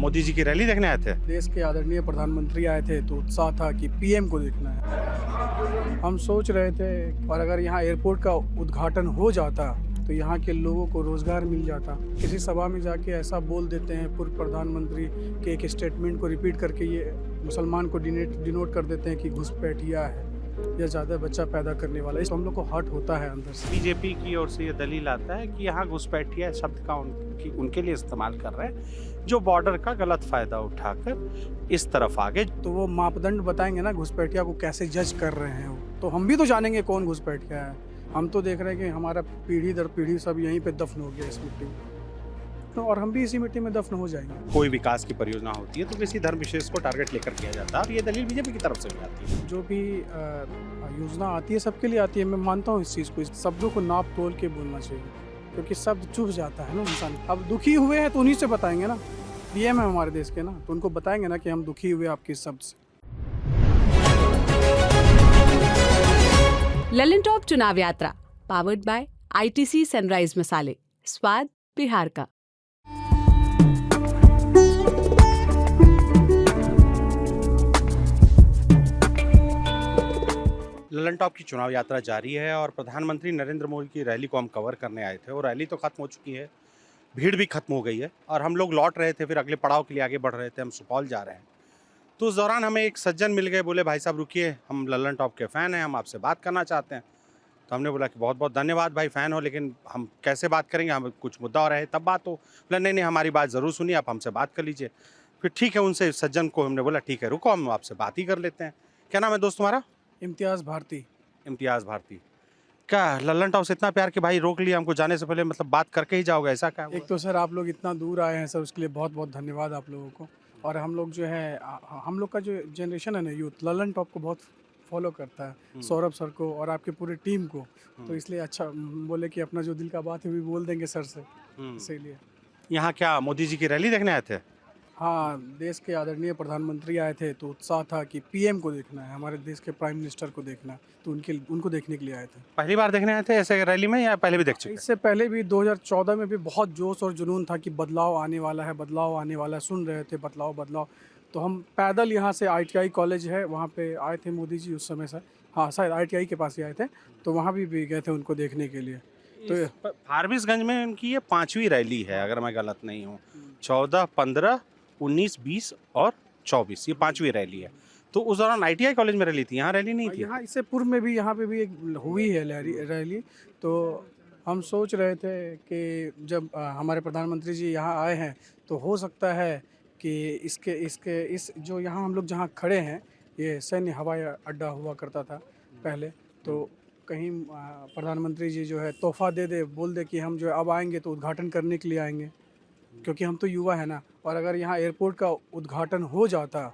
मोदी जी की रैली देखने आए थे? देश के आदरणीय प्रधानमंत्री आए थे तो उत्साह था कि पीएम को देखना है। हम सोच रहे थे और अगर यहाँ एयरपोर्ट का उद्घाटन हो जाता तो यहाँ के लोगों को रोजगार मिल जाता। किसी सभा में जाके ऐसा बोल देते हैं पूर्व प्रधानमंत्री के एक स्टेटमेंट को रिपीट करके ये मुसलमान को डिनोट कर देते हैं कि घुसपैठिया है या ज़्यादा बच्चा पैदा करने वाला। इस हम लोग को हर्ट होता है अंदर से। बीजेपी की ओर से ये दलील आता है कि यहाँ घुसपैठिया शब्द का उनके लिए इस्तेमाल कर रहे हैं जो बॉर्डर का गलत फायदा उठाकर इस तरफ आगे। तो वो मापदंड बताएंगे ना घुसपैठिया को कैसे जज कर रहे हैं वो, तो हम भी तो जानेंगे कौन घुसपैठिया है। हम तो देख रहे हैं कि हमारा पीढ़ी दर पीढ़ी सब यहीं पे दफन हो गया इस मिट्टी में, तो और हम भी इसी मिट्टी में दफन हो जाएंगे। कोई विकास की परियोजना होती है तो किसी धर्म विशेष को टारगेट लेकर किया जाता है और ये दलील बीजेपी की तरफ से भी आती है। जो भी योजना आती है सबके लिए आती है, मैं मानता हूँ इस चीज़ को। इस शब्दों को नाप तोल के बोलना चाहिए क्योंकि शब्द चुभ जाता है ना इंसान। अब दुखी हुए हैं तो उन्हीं से बताएंगे ना, पीएम है हमारे देश के ना, तो उनको बताएंगे ना कि हम दुखी हुए आपके शब्द से। ललन टॉप चुनाव यात्रा पावर्ड बाय आईटीसी सनराइज मसाले, स्वाद बिहार का। ललन टॉप की चुनाव यात्रा जारी है और प्रधानमंत्री नरेंद्र मोदी की रैली को हम कवर करने आए थे और रैली तो खत्म हो चुकी है, भीड़ भी खत्म हो गई है और हम लोग लौट रहे थे, फिर अगले पड़ाव के लिए आगे बढ़ रहे थे। हम सुपौल जा रहे हैं तो उस दौरान हमें एक सज्जन मिल गए, बोले भाई साहब रुकिए, हम ललन टॉप के फ़ैन हैं, हम आपसे बात करना चाहते हैं। तो हमने बोला कि बहुत बहुत धन्यवाद भाई, फ़ैन हो, लेकिन हम कैसे बात करेंगे, हम कुछ मुद्दा और है तब बात हो। बोला नहीं नहीं, हमारी बात ज़रूर सुनिए, आप हमसे बात कर लीजिए। फिर ठीक है, उनसे सज्जन को हमने बोला ठीक है रुको, हम आपसे बात ही कर लेते हैं। क्या नाम है दोस्त तुम्हारा? इम्तियाज़ भारती। इम्तियाज़ भारती। क्या ललन टॉप से इतना प्यार कि भाई रोक लिया हमको जाने से पहले, मतलब बात करके ही जाओगे, ऐसा क्या हुआ? एक तो सर आप लोग इतना दूर आए हैं सर, उसके लिए बहुत बहुत धन्यवाद आप लोगों को। और हम लोग जो है हम लोग का जो जनरेशन है ना, यूथ ललन टॉप को बहुत फॉलो करता है, सौरभ सर को और आपके पूरे टीम को। तो इसलिए अच्छा बोले कि अपना जो दिल का बात है भी बोल देंगे सर से, इसीलिए। यहाँ क्या मोदी जी की रैली देखने आए थे? हाँ, देश के आदरणीय प्रधानमंत्री आए थे तो उत्साह था कि पीएम को देखना है, हमारे देश के प्राइम मिनिस्टर को देखना है, तो उनको देखने के लिए आए थे। पहली बार देखने आए थे ऐसे रैली में या पहले भी देख चुके? इससे पहले भी 2014 में भी बहुत जोश और जुनून था कि बदलाव आने वाला है, बदलाव आने वाला है, सुन रहे थे बदलाव बदलाव। तो हम पैदल यहाँ से ITI कॉलेज है वहाँ पे आए थे मोदी जी उस समय से। हाँ शायद ITI के पास ही आए थे, तो वहाँ भी गए थे उनको देखने के लिए। तो फारबिसगंज में उनकी ये 5वीं रैली है अगर मैं गलत नहीं हूँ। 14, 15, 19, 20 और 24 ये 5वीं रैली है। तो उस दौरान ITI कॉलेज में रैली थी, यहाँ रैली नहीं थी? यहाँ इससे पूर्व में भी यहाँ पे भी एक हुई है रैली। तो हम सोच रहे थे कि जब हमारे प्रधानमंत्री जी यहाँ आए हैं तो हो सकता है कि इस जो यहाँ हम लोग जहाँ खड़े हैं, ये सैन्य हवाई अड्डा हुआ करता था पहले, तो कहीं प्रधानमंत्री जी जो है तोहफा दे दे, बोल दे कि हम जो अब आएंगे तो उद्घाटन करने के लिए आएंगे, क्योंकि हम तो युवा है ना। और अगर यहाँ एयरपोर्ट का उद्घाटन हो जाता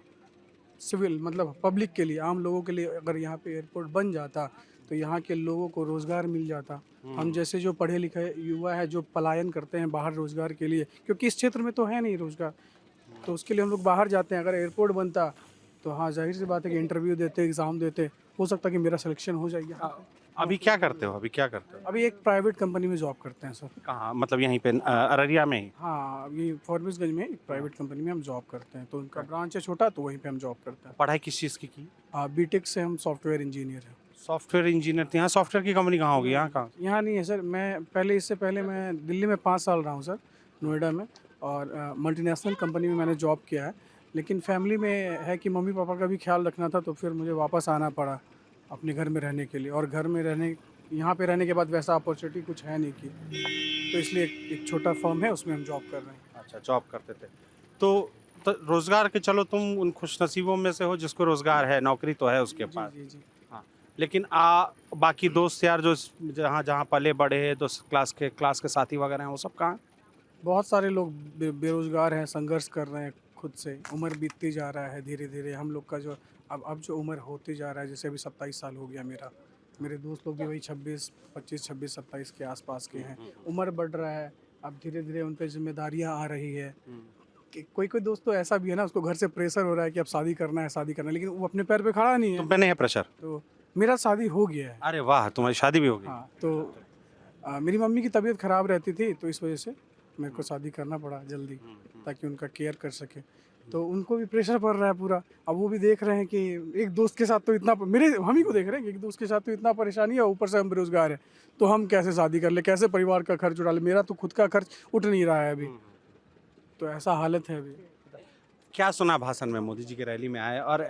सिविल मतलब पब्लिक के लिए, आम लोगों के लिए, अगर यहाँ पे एयरपोर्ट बन जाता तो यहाँ के लोगों को रोज़गार मिल जाता। हम जैसे जो पढ़े लिखे युवा है जो पलायन करते हैं बाहर रोज़गार के लिए, क्योंकि इस क्षेत्र में तो है नहीं रोज़गार, तो उसके लिए हम लोग बाहर जाते हैं। अगर एयरपोर्ट बनता तो हाँ जाहिर सी बात है कि इंटरव्यू देते, एग्ज़ाम देते, हो सकता है कि मेरा सिलेक्शन हो जाएगा। अभी क्या करते हो? अभी एक प्राइवेट कंपनी में जॉब करते हैं सर। कहाँ, मतलब यहीं पे अररिया में ही? हाँ, अभी फारबिसगंज में एक प्राइवेट कंपनी में हम जॉब करते हैं, तो उनका ब्रांच है छोटा, तो वहीं पे हम जॉब करते हैं। पढ़ाई किस चीज़ की? बीटेक से हम सॉफ्टवेयर इंजीनियर हैं। सॉफ्टवेयर इंजीनियर थे। यहाँ सॉफ्टवेयर की कंपनी कहाँ होगी? यहाँ कहाँ? यहाँ नहीं है सर, मैं पहले इससे पहले मैं दिल्ली में 5 साल रहा हूँ सर, नोएडा में, और मल्टीनेशनल कंपनी में मैंने जॉब किया है। लेकिन फैमिली में है कि मम्मी पापा का भी ख्याल रखना था, तो फिर मुझे वापस आना पड़ा अपने घर में रहने के लिए। और घर में रहने, यहाँ पे रहने के बाद वैसा अपॉर्चुनिटी कुछ है नहीं की, तो इसलिए एक छोटा फर्म है उसमें हम जॉब कर रहे हैं। अच्छा, जॉब करते थे तो रोज़गार के, चलो तुम उन खुशनसीबों में से हो जिसको रोज़गार है, नौकरी तो है उसके पास। जी। हाँ, लेकिन बाकी दोस्त यार जो जहाँ पले बड़े हैं, दोस्त क्लास के साथी वगैरह हैं, वो सब कहाँ? बहुत सारे लोग बेरोज़गार हैं, संघर्ष कर रहे हैं खुद से। उम्र बीतती जा रहा है धीरे धीरे, हम लोग का जो अब जो उम्र होती जा रहा है, जैसे अभी 27 साल हो गया मेरे दोस्त लोग भी वही 25, 27 के आसपास के हैं। उम्र बढ़ रहा है, अब धीरे धीरे उन पर जिम्मेदारियाँ आ रही है। कोई दोस्त तो ऐसा भी है ना, उसको घर से प्रेशर हो रहा है कि अब शादी करना है, लेकिन वो अपने पैर पे खड़ा नहीं है। तुम पे नहीं है प्रेशर? तो मेरा शादी हो गया है। अरे वाह, तुम्हारी शादी भी हो गई? हाँ, तो मेरी मम्मी की तबीयत ख़राब रहती थी, तो इस वजह से मेरे को शादी करना पड़ा जल्दी ताकि उनका केयर कर सके। तो उनको भी प्रेशर पड़ रहा है पूरा। अब वो भी देख रहे हैं कि एक दोस्त के साथ तो इतना हम ही को देख रहे हैं कि एक दोस्त के साथ तो इतना परेशानी है, ऊपर से हम बेरोजगार हैं, तो हम कैसे शादी कर ले, कैसे परिवार का खर्च उठा ले। मेरा तो खुद का खर्च उठ नहीं रहा है अभी, तो ऐसा हालत है अभी। क्या सुना भाषण में? मोदी जी की रैली में आए और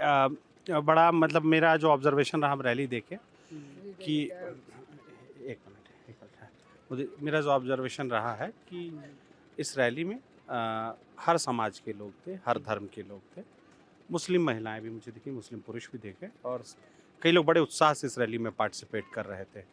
बड़ा मतलब मेरा जो ऑब्जर्वेशन रहा हम रैली देखे कि एक मिनट मेरा जो ऑब्जर्वेशन रहा है कि इस रैली में हर समाज के लोग थे, हर धर्म के लोग थे, मुस्लिम महिलाएं भी मुझे दिखी, मुस्लिम पुरुष भी देखे और कई लोग बड़े उत्साह से इस रैली में पार्टिसिपेट कर रहे थे।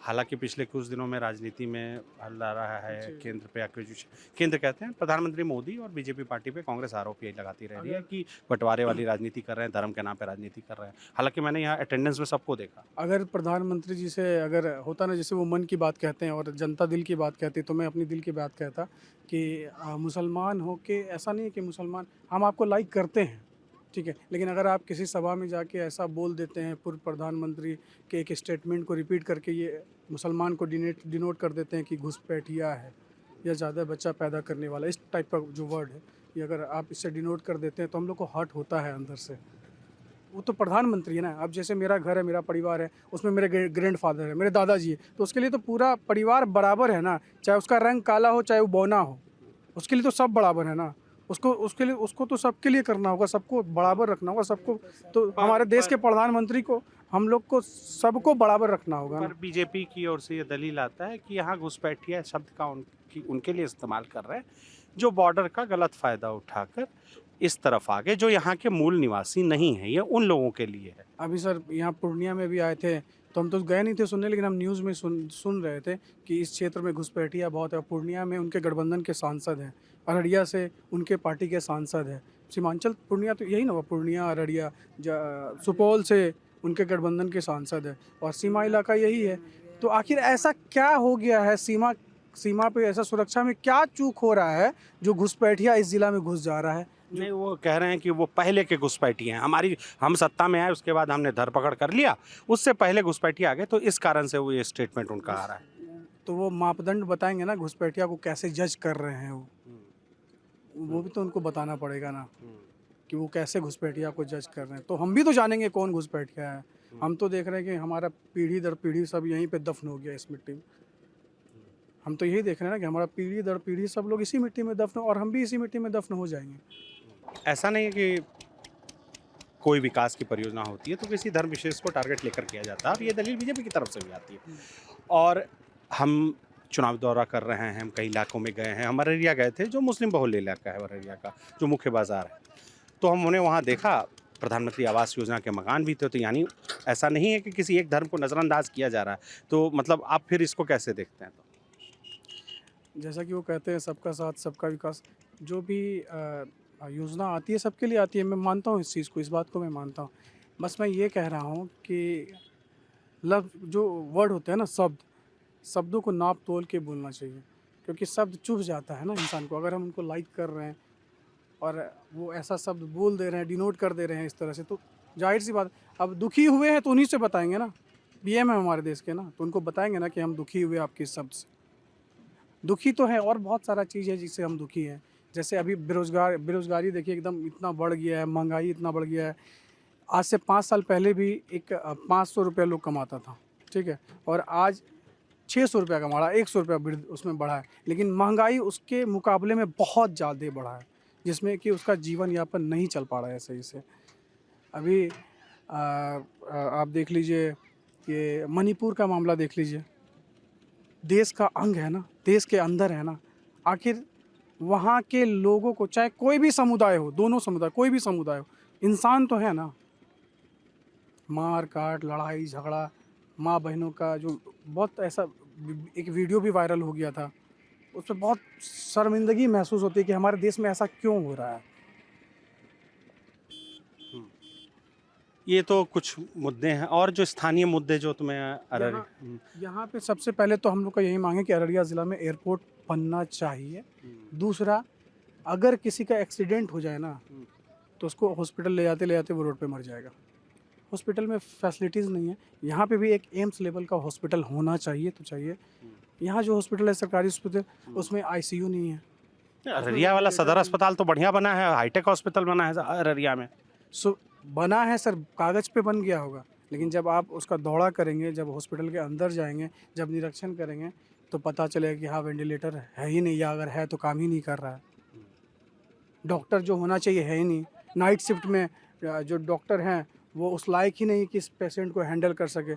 हालांकि पिछले कुछ दिनों में राजनीति में हल्ला रहा है, केंद्र पे एक्विजिशन, केंद्र कहते हैं प्रधानमंत्री मोदी और बीजेपी पार्टी पे कांग्रेस आरोप यही लगाती रह रही है कि बंटवारे वाली राजनीति कर रहे हैं, धर्म के नाम पे राजनीति कर रहे हैं। हालांकि मैंने यहाँ अटेंडेंस में सबको देखा। अगर प्रधानमंत्री जी से अगर होता ना, जैसे वो मन की बात कहते हैं और जनता दिल की बात कहती है, तो मैं अपनी दिल की बात कहता कि मुसलमान हो के ऐसा नहीं है कि मुसलमान हम आपको लाइक करते हैं, ठीक है, लेकिन अगर आप किसी सभा में जाके ऐसा बोल देते हैं, पूर्व प्रधानमंत्री के एक स्टेटमेंट को रिपीट करके ये मुसलमान को डिनोट कर देते हैं कि घुसपैठिया है या ज़्यादा बच्चा पैदा करने वाला, इस टाइप का जो वर्ड है, ये अगर आप इससे डिनोट कर देते हैं तो हम लोग को हर्ट होता है अंदर से। वो तो प्रधानमंत्री है ना। अब जैसे मेरा घर है, मेरा परिवार है, उसमें मेरे ग्रैंड फादर है, मेरे दादाजी है, तो उसके लिए तो पूरा परिवार बराबर है ना, चाहे उसका रंग काला हो चाहे वो बौना हो, उसके लिए तो सब बराबर है ना। उसको तो सबके लिए करना होगा, सबको बराबर रखना होगा, सबको। तो हमारे देश के प्रधानमंत्री को हम लोग को सबको बराबर रखना होगा ना। पर बीजेपी की ओर से ये दलील आता है कि यहाँ घुसपैठिया शब्द का उनके लिए इस्तेमाल कर रहे हैं जो बॉर्डर का गलत फ़ायदा उठाकर इस तरफ आ गए, जो यहाँ के मूल निवासी नहीं है, ये उन लोगों के लिए है। अभी सर यहाँ पूर्णिया में भी आए थे, तो हम तो गए नहीं थे सुनने, लेकिन हम न्यूज़ में सुन रहे थे कि इस क्षेत्र में घुसपैठिया बहुत है। पूर्णिया में उनके गठबंधन के सांसद हैं, अररिया से उनके पार्टी के सांसद हैं, सीमांचल पूर्णिया तो यही ना हुआ, पूर्णिया अररिया सुपौल से उनके गठबंधन के सांसद है और सीमा इलाका यही है। तो आखिर ऐसा क्या हो गया है, सीमा पे ऐसा सुरक्षा में क्या चूक हो रहा है जो घुसपैठिया इस जिला में घुस जा रहा है? नहीं, वो कह रहे हैं कि वो पहले के घुसपैठी हैं, हम सत्ता में आए उसके बाद हमने धरपकड़ कर लिया, उससे पहले घुसपैठी आ गए, तो इस कारण से वो ये स्टेटमेंट उनका आ रहा है। तो वो मापदंड बताएंगे ना, घुसपैठिया को कैसे जज कर रहे हैं वो भी तो उनको बताना पड़ेगा ना कि वो कैसे घुसपैठिया को जज कर रहे हैं। तो हम भी तो जानेंगे कौन घुसपैठिया है। हम तो देख रहे हैं कि हमारा पीढ़ी दर पीढ़ी सब यहीं पे दफन हो गया इस मिट्टी में। हम तो यही देख रहे हैं ना कि हमारा पीढ़ी दर पीढ़ी सब लोग इसी मिट्टी में दफन, और हम भी इसी मिट्टी में दफन हो जाएंगे। ऐसा नहीं है कि कोई विकास की परियोजना होती है तो किसी धर्म विशेष को टारगेट लेकर किया जाता है, और ये दलील बीजेपी की तरफ से भी आती है। और हम चुनाव दौरा कर रहे हैं, हम कई इलाकों में गए हैं, हम अररिया गए थे जो मुस्लिम बहुल इलाका है, अररिया का जो मुख्य बाज़ार है, तो हमने वहाँ देखा प्रधानमंत्री आवास योजना के मकान भी थे। तो यानी ऐसा नहीं है कि किसी एक धर्म को नज़रअंदाज किया जा रहा है। तो मतलब आप फिर इसको कैसे देखते हैं? तो जैसा कि वो कहते हैं सबका साथ सबका विकास, जो भी योजना आती है सबके लिए आती है, मैं मानता हूँ इस चीज़ को, इस बात को मैं मानता हूँ। बस मैं ये कह रहा हूँ कि जो वर्ड होते हैं ना, शब्दों को नाप तोल के बोलना चाहिए, क्योंकि शब्द चुभ जाता है ना इंसान को। अगर हम उनको लाइक कर रहे हैं और वो ऐसा शब्द बोल दे रहे हैं, डिनोट कर दे रहे हैं इस तरह से, तो जाहिर सी बात, अब दुखी हुए हैं तो उन्हीं से बताएंगे ना, पीएम है हमारे देश के ना, तो उनको बताएंगे ना कि हम दुखी हुए आपके इस शब्द से। दुखी तो है, और बहुत सारा चीज़ है जिससे हम दुखी हैं। जैसे अभी बेरोज़गारी देखिए एकदम इतना बढ़ गया है, महंगाई इतना बढ़ गया है। आज से 5 साल पहले भी एक 500 रुपया लोग कमाता था, ठीक है, और आज 600 रुपया कमा रहा है, 100 रुपया उसमें बढ़ा है, लेकिन महंगाई उसके मुकाबले में बहुत ज़्यादा बढ़ा है, जिसमें कि उसका जीवन यापन नहीं चल पा रहा है सही से। अभी आप देख लीजिए, ये मणिपुर का मामला देख लीजिए, देश का अंग है ना, देश के अंदर है ना, आखिर वहाँ के लोगों को, चाहे कोई भी समुदाय हो, दोनों समुदाय, कोई भी समुदाय हो, इंसान तो है ना, मार काट, लड़ाई झगड़ा, माँ बहनों का जो बहुत ऐसा एक वीडियो भी वायरल हो गया था, उसमें बहुत शर्मिंदगी महसूस होती है कि हमारे देश में ऐसा क्यों हो रहा है। ये तो कुछ मुद्दे हैं, और जो स्थानीय मुद्दे जो तुम्हें यहाँ पे सबसे पहले तो हम लोग का यही मांग है कि अररिया ज़िला में एयरपोर्ट बनना चाहिए। दूसरा, अगर किसी का एक्सीडेंट हो जाए ना, तो उसको हॉस्पिटल ले जाते वो रोड पे मर जाएगा। हॉस्पिटल में फैसिलिटीज़ नहीं है। यहाँ पे भी एक एम्स लेवल का हॉस्पिटल होना चाहिए तो चाहिए। यहाँ जो हॉस्पिटल है सरकारी हॉस्पिटल उसमें आईसीयू नहीं है। अररिया वाला सदर अस्पताल तो बढ़िया बना है, हाईटेक हॉस्पिटल बना है अररिया में। सो बना है सर, कागज़ पे बन गया होगा, लेकिन जब आप उसका दौरा करेंगे, जब हॉस्पिटल के अंदर जाएंगे, जब निरीक्षण करेंगे तो पता चलेगा कि हाँ वेंटिलेटर है ही नहीं, या अगर है तो काम ही नहीं कर रहा है। डॉक्टर जो होना चाहिए है ही नहीं। नाइट शिफ्ट में जो डॉक्टर हैं वो उस लायक ही नहीं कि इस पेशेंट को हैंडल कर सके।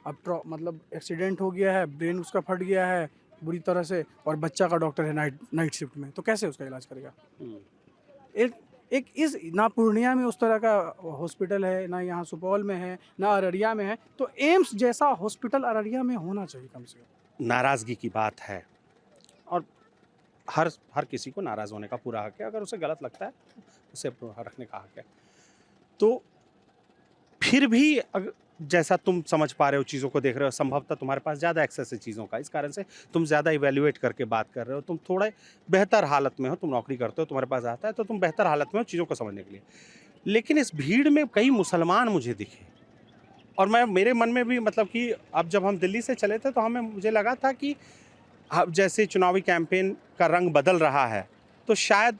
अब मतलब एक्सीडेंट हो गया है, ब्रेन उसका फट गया है बुरी तरह से, और बच्चा का डॉक्टर है नाइट शिफ्ट में, तो कैसे उसका इलाज करेगा? एक इस ना पूर्णिया में उस तरह का हॉस्पिटल है, ना यहाँ सुपौल में है, ना अररिया में है, तो एम्स जैसा हॉस्पिटल अररिया में होना चाहिए कम से कम। नाराज़गी की बात है और हर किसी को नाराज़ होने का पूरा हक है। अगर उसे गलत लगता है उसे रखने का हक है। तो फिर भी जैसा तुम समझ पा रहे हो, चीज़ों को देख रहे हो, संभवतः तुम्हारे पास ज़्यादा एक्सेस है चीज़ों का, इस कारण से तुम ज़्यादा इवेल्युएट करके बात कर रहे हो। तुम थोड़े बेहतर हालत में हो, तुम नौकरी करते हो, तुम्हारे पास आता है, तो तुम बेहतर हालत में हो चीज़ों को समझने के लिए। लेकिन इस भीड़ में कई मुसलमान मुझे दिखे, और मेरे मन में भी मतलब कि अब जब हम दिल्ली से चले थे तो मुझे लगा था कि अब जैसे चुनावी कैंपेन का रंग बदल रहा है तो शायद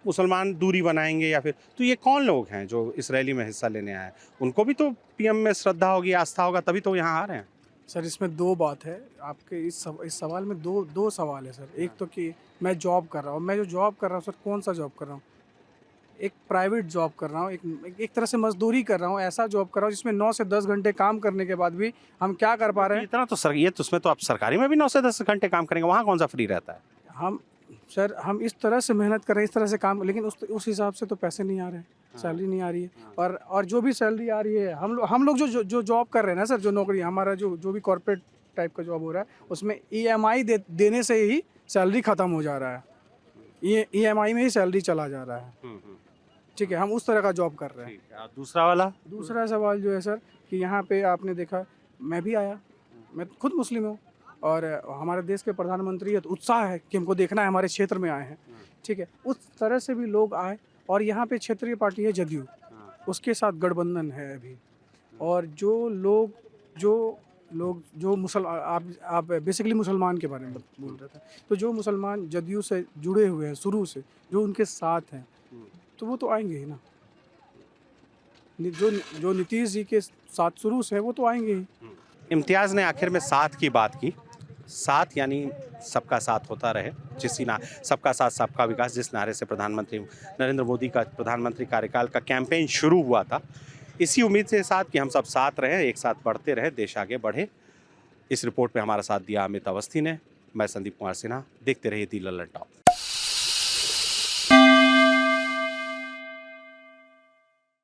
मुसलमान दूरी बनाएंगे, या फिर तो ये कौन लोग हैं जो इस रैली में हिस्सा लेने आए हैं? उनको भी तो पीएम में श्रद्धा होगी, आस्था होगा, तभी तो यहाँ आ रहे हैं। सर इसमें दो बात है, आपके इस सवाल में दो सवाल है सर। एक तो कि मैं जॉब कर रहा हूँ, मैं जो जॉब कर रहा हूँ सर, कौन सा जॉब कर रहा हूँ? एक प्राइवेट जॉब कर रहा हूँ, एक तरह से मजदूरी कर रहा हूँ, ऐसा जॉब कर रहा हूँ जिसमें 9 से 10 घंटे काम करने के बाद भी हम क्या कर पा रहे हैं? इतना तो ये तो उसमें तो आप सरकारी में भी 9 से 10 घंटे काम करेंगे, वहाँ कौन सा फ्री रहता है? हम इस तरह से मेहनत कर रहे हैं, इस तरह से काम, लेकिन उस हिसाब से तो पैसे नहीं आ रहे हैं, सैलरी नहीं आ रही है। और जो भी सैलरी आ रही है, हम लोग जो जॉब कर रहे हैं ना सर, जो नौकरी हमारा जो भी कॉर्पोरेट टाइप का जॉब हो रहा है, उसमें EMI देने से ही सैलरी ख़त्म हो जा रहा है। EMI में ही सैलरी चला जा रहा है। ठीक है, हम उस तरह का जॉब कर रहे हैं। दूसरा सवाल जो है सर कि यहाँ पे आपने देखा, मैं भी आया, मैं खुद मुस्लिम हूँ, और हमारे देश के प्रधानमंत्री है तो उत्साह है कि हमको देखना है, हमारे क्षेत्र में आए हैं। ठीक है, उस तरह से भी लोग आए, और यहाँ पे क्षेत्रीय पार्टी है जदयू, उसके साथ गठबंधन है अभी। और आप बेसिकली मुसलमान के बारे में बोल रहे थे, तो जो मुसलमान जदयू से जुड़े हुए हैं शुरू से, जो उनके साथ हैं, तो वो तो आएंगे ही ना। जो नीतीश जी के साथ शुरू से है वो तो आएंगे ही। इम्तियाज़ ने आखिर में साथ की बात की। साथ यानी सबका साथ होता रहे, सबका साथ सबका विकास, जिस नारे से प्रधानमंत्री नरेंद्र मोदी का प्रधानमंत्री कार्यकाल का कैंपेन शुरू हुआ था, इसी उम्मीद के साथ कि हम सब साथ रहें, एक साथ बढ़ते रहे, देश आगे बढ़े। इस रिपोर्ट में हमारा साथ दिया अमित अवस्थी ने। मैं संदीप कुमार सिन्हा। देखते रहिए दी लल्लन टॉप।